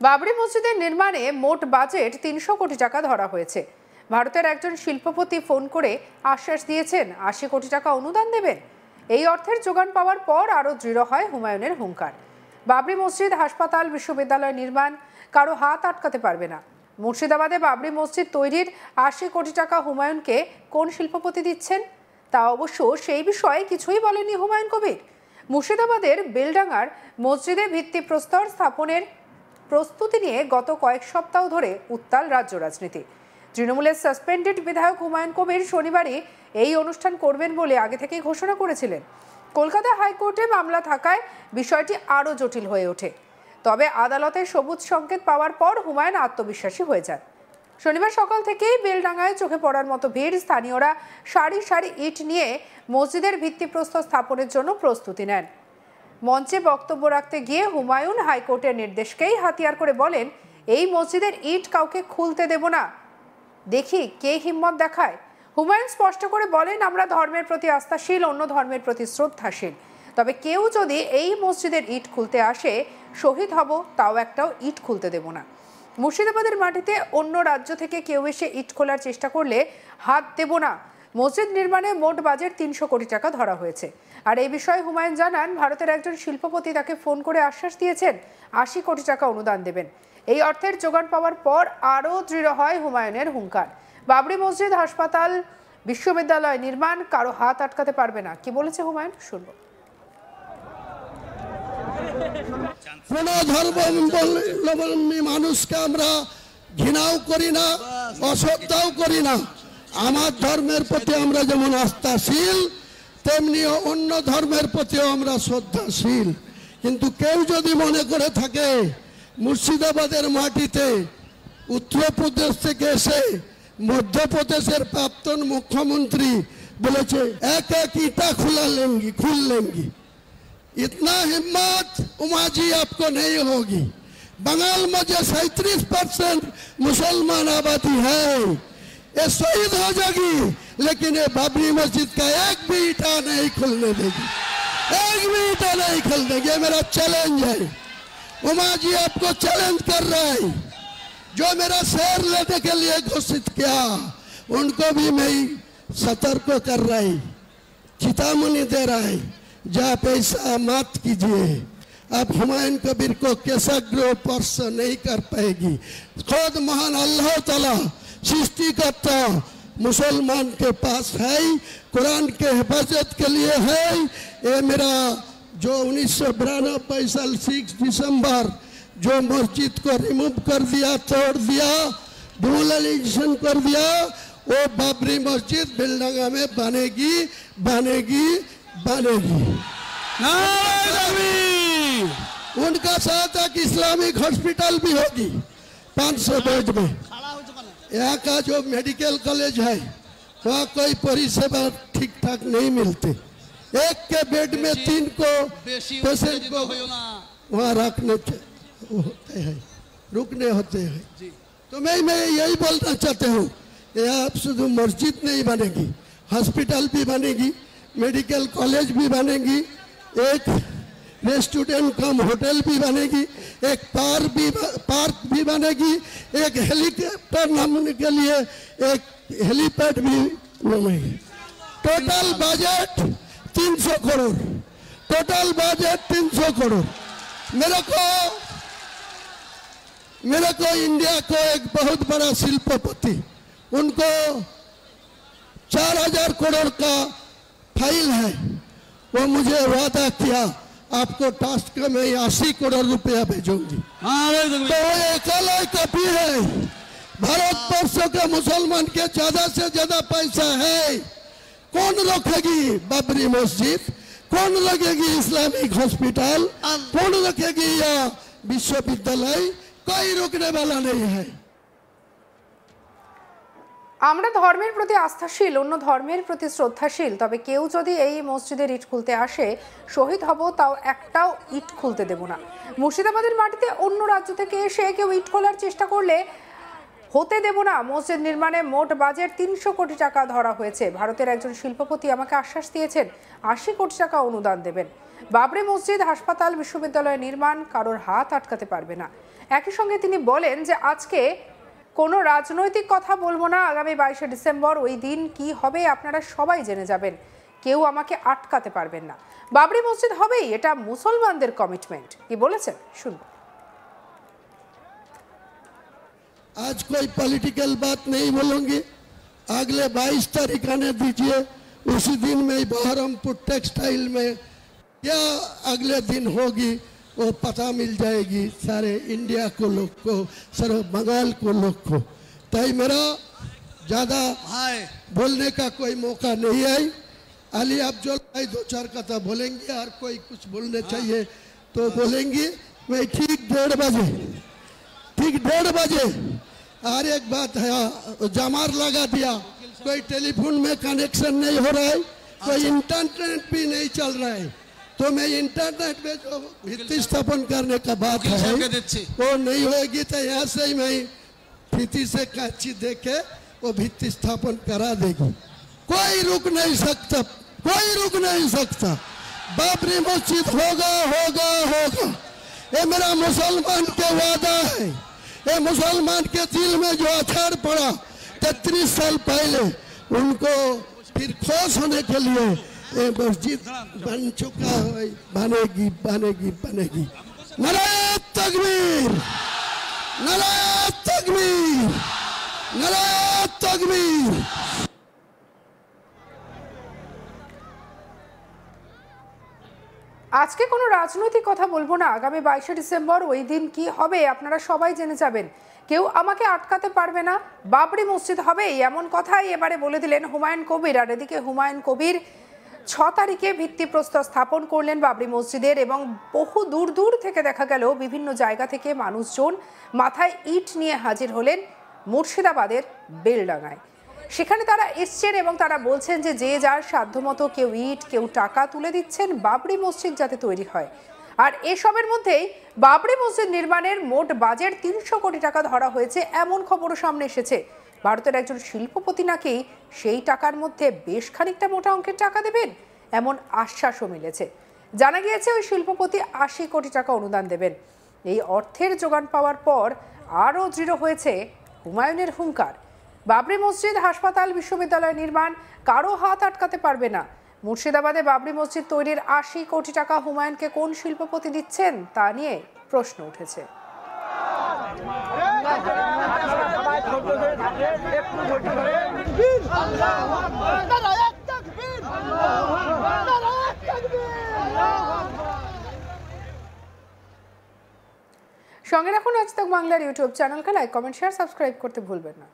বাবরি মসজিদের নির্মাণে মোট বাজেট ৩০০ কোটি টাকা ধরা হয়েছে। ভারতের একজন শিল্পপতি ফোন করে আশ্বাস দিয়েছেন ৮০ কোটি টাকা অনুদান দেবেন। এই অর্থের যোগান পাওয়ার পর আরও দৃঢ় হয় হুমায়ুনের হুঙ্কার। বাবরি মসজিদ, হাসপাতাল, বিশ্ববিদ্যালয় নির্মাণ কারো হাত আটকাতে পারবে না। মুর্শিদাবাদে বাবরি মসজিদ তৈরির ৮০ কোটি টাকা হুমায়ুনকে কোন শিল্পপতি দিচ্ছেন তা অবশ্য সেই বিষয়ে কিছুই বলেনি হুমায়ুন কবির। মুর্শিদাবাদের বেলডাঙ্গার মসজিদে ভিত্তিপ্রস্তর স্থাপনের প্রস্তুতি নিয়ে গত কয়েক সপ্তাহ ধরে উত্তাল রাজ্য রাজনীতি। তৃণমূলের সাসপেন্ডেড বিধায়ক হুমায়ুন কবির শনিবারই এই অনুষ্ঠান করবেন বলে আগে থেকেই ঘোষণা করেছিলেন। কলকাতা হাইকোর্টে মামলা থাকায় বিষয়টি আরও জটিল হয়ে ওঠে। তবে আদালতের সবুজ সংকেত পাওয়ার পর হুমায়ুন আত্মবিশ্বাসী হয়ে যান। শনিবার সকাল থেকেই বেলডাঙ্গায় চোখে পড়ার মতো ভিড়। স্থানীয়রা সারি সারি ইট নিয়ে মসজিদের ভিত্তিপ্রস্তর স্থাপনের জন্য প্রস্তুতি নেন। মঞ্চে বক্তব্য রাখতে গিয়ে হুমায়ুন হাইকোর্টের নির্দেশকেই হাতিয়ার করে বলেন, এই মসজিদের ইট কাউকে খুলতে দেব না, দেখি কে হিম্মত দেখায়। হুমায়ুন স্পষ্ট করে বলেন, আমরা ধর্মের প্রতি আস্থাশীল, অন্য ধর্মের প্রতি শ্রদ্ধাশীল। তবে কেউ যদি এই মসজিদের ইট খুলতে আসে, শহীদ হব, তাও একটাও ইট খুলতে দেব না। মুর্শিদাবাদের মাটিতে অন্য রাজ্য থেকে কেউ এসে ইট খোলার চেষ্টা করলে হাত দেব না। মসজিদ নির্মাণে মোট বাজেট ৩০০ কোটি টাকা ধরা হয়েছে। আর এই বিষয়ে হুমায়ুন জানান, ভারতের একজন শিল্পপতি তাকে ফোন করে আশ্বাস দিয়েছেন ৮০ কোটি টাকা অনুদান দেবেন। এই অর্থের যোগান পাওয়ার পর আরও দৃঢ় হয় হুমায়ুনের হুঙ্কার। বাবরি মসজিদ, হাসপাতাল, বিশ্ববিদ্যালয় নির্মাণ কারো হাত আটকাতে পারবে না। কি বলেছে হুমায়ুন, শুনবো। কোন ধর্মাবলম্বী মানুষকে আমরা ঘৃণাও করি না, অশ্রদ্ধাও করি না। আমার ধর্মের প্রতি আমরা যেমন আস্থাশীল, তেমনি অন্য ধর্মের প্রতিও আমরা শ্রদ্ধাশীল। কিন্তু কেউ যদি মনে করে থাকে মুর্শিদাবাদের মাটিতে উত্তরপ্রদেশ থেকে এসে মধ্যপ্রদেশের প্রাক্তন মুখ্যমন্ত্রী বলেছে এক এক ইটা খুল লেंगी, इतना हिम्मत उमा जी आपको नहीं होगी। बंगाल में जो 37% मुसलमान आबादी है, ये शहीद हो जाएगी, लेकिन ये बाबरी मस्जिद का एक भी ईटा नहीं खुलने देगी, एक भी ईटा नहीं खुल देगी। ये मेरा चैलेंज है। उमा जी आपको चैलेंज कर रहा है। जो मेरा शेर लेने के लिए घोषित किया, उनको भी मैं सतर्क कर रहा है, चेतावनी दे रहा है, आप ऐसा मत कीजिए। अब हुमायूं कबीर को केशाग्र स्पर्श नहीं कर पाएगी। खुद महान अल्लाह ताला सृष्टिकर्ता मुसलमान के पास है, कुरान के हिफाजत के लिए है। ये मेरा जो 1992 साल 6 दिसंबर जो मस्जिद को रिमूव कर दिया, तोड़ दिया, डिमोलिशन कर दिया, वो बाबरी मस्जिद बेलडंगा में बनेगी बनेगी बनेगी। उनका साथ एक इस्लामिक हॉस्पिटल भी होगी 500 बेड में। यहाँ का जो मेडिकल कॉलेज है, वहाँ कोई परिसेवा ठीक ठाक नहीं मिलते। एक के बेड में 3 को पेशेंट को वहाँ रुकने होते हैं। तो मैं यही बोलना चाहता हूँ, यहाँ शुद्ध मस्जिद नहीं बनेगी, हॉस्पिटल भी बनेगी, मेडिकल कॉलेज भी बनेगी, एक रेस्टोरेंट कम होटल भी बनेगी, एक पार्क भी बनेगी, एक हेलीकॉप्टर नामने के लिए एक हेलीपैड भी बनेगी। Total budget 300 crore, total budget 300 crore. मेरे को इंडिया को एक बहुत बड़ा शिल्पपति, उनको 4000 करोड़ का फाइल है, वो मुझे वादा किया आपको टास्क में 80 करोड़ रुपया भेजूंगी। तो वो अकेला कॉपी है। भारतवर्ष के मुसलमान के ज्यादा से ज्यादा पैसा है। कौन रोकेगी बाबरी मस्जिद, कौन लगेगी इस्लामिक हॉस्पिटल, कौन रखेगी या विश्वविद्यालय, कोई रोकने वाला नहीं है। আমরা ধর্মের প্রতি আস্থাশীল, অন্য ধর্মের প্রতি শ্রদ্ধাশীল। তবে কেউ যদি এই মসজিদের ইট খুলতে আসে, শহীদ হব, তাও একটাও ইট খুলতে দেব না। মুর্শিদাবাদের মাটিতে অন্য রাজ্য থেকে এসে কেউ ইট খোলার চেষ্টা করলে হতে দেব না। মসজিদ নির্মাণে মোট বাজেট 300 কোটি টাকা ধরা হয়েছে। ভারতের একজন শিল্পপতি আমাকে আশ্বাস দিয়েছেন 80 কোটি টাকা অনুদান দেবেন। বাবরি মসজিদ, হাসপাতাল, বিশ্ববিদ্যালয় নির্মাণ কারোর হাত আটকাতে পারবে না। একই সঙ্গে তিনি বলেন যে আজকে কোনো রাজনৈতিক কথা বলবো না। আগামী 22শে ডিসেম্বর ওই দিন কি হবে আপনারা সবাই জেনে যাবেন। কেউ আমাকে আটকাতে পারবেন না। বাবরি মসজিদ হবেই, এটা মুসলমানদের কমিটমেন্ট। কি বলেছেন শুনুন। आज कोई पॉलिटिकल बात नहीं बोलूंगी। अगले 22 तारीख आने दीजिए। उसी दिन में बहरमपुर टेक्सटाइल में क्या अगले दिन होगी वो पता मिल जाएगी सारे इंडिया को लोग को, सारे बंगाल को लोग को। ताई मेरा ज़्यादा बोलने का कोई मौका नहीं है। अली अफजल भाई 2-4 कथा बोलेंगे और कोई कुछ बोलने चाहिए तो बोलेंगे। मैं ठीक 1:30 बजे और एक बात है, जमार लगा दिया। कोई टेलीफोन में कनेक्शन नहीं हो रहा है, कोई इंटरनेट भी नहीं चल रहा है। तो मैं इंटरनेट में जो भित्ति स्थापन करने का बात है वो नहीं होगी। तो यहाँ से ही मैं भित्ति से कांची देके वो भित्ति स्थापन करा देगी। कोई रुक नहीं सकता, कोई रुक नहीं सकता। बाबरी मस्जिद होगा होगा होगा। ये मेरा मुसलमान के वादा है। ये मुसलमान के दिल में जो अथार पड़ा 33 साल पहले, उनको फिर खोस होने के लिए ये मस्जिद बन चुका है। बनेगी बनेगी बनेगी। नाराए तकबीर, नाराए तकबीर, नाराए तकबीर। আজকে কোনো রাজনৈতিক কথা বলবো না। আগামী 22শে ডিসেম্বর ওই দিন কি হবে আপনারা সবাই জেনে যাবেন। কেউ আমাকে আটকাতে পারবে না। বাবরি মসজিদ হবে এমন কথাই এবারে বলে দিলেন হুমায়ুন কবির। আর এদিকে হুমায়ুন কবির 6 তারিখে ভিত্তিপ্রস্তর স্থাপন করলেন বাবরি মসজিদের, এবং বহু দূর দূর থেকে দেখা গেল বিভিন্ন জায়গা থেকে মানুষজন মাথায় ইট নিয়ে হাজির হলেন মুর্শিদাবাদের বেলডাঙায়। সেখানে তারা এসছেন এবং তারা বলছেন যে যে যার সাধ্যমতো কেউ ইট, কেউ টাকা তুলে দিচ্ছেন বাবরি মসজিদ যাতে তৈরি হয়। আর এসবের মধ্যেই বাবরি মসজিদ নির্মাণের মোট বাজেট 300 কোটি টাকা ধরা হয়েছে এমন খবরও সামনে এসেছে। ভারতের একজন শিল্পপতি নাকি সেই টাকার মধ্যে বেশ খানিকটা মোটা অঙ্কের টাকা দেবেন এমন আশ্বাসও মিলেছে। জানা গিয়েছে ওই শিল্পপতি 80 কোটি টাকা অনুদান দেবেন। এই অর্থের যোগান পাওয়ার পর আরও দৃঢ় হয়েছে হুমায়ুনের হুঙ্কার। বাবরি মসজিদ, হাসপাতাল, বিশ্ববিদ্যালয় নির্মাণ কারো হাত আটকাতে পারবে না। মুর্শিদাবাদে বাবরি মসজিদ তৈরির 80 কোটি টাকা হুমায়ুনকে কোন শিল্পপতি দিচ্ছেন তা নিয়ে প্রশ্ন উঠেছে। সঙ্গে রাখুন আজ তক বাংলার ইউটিউব চ্যানেলকে লাইক, কমেন্ট, শেয়ার, সাবস্ক্রাইব করতে ভুলবেন না।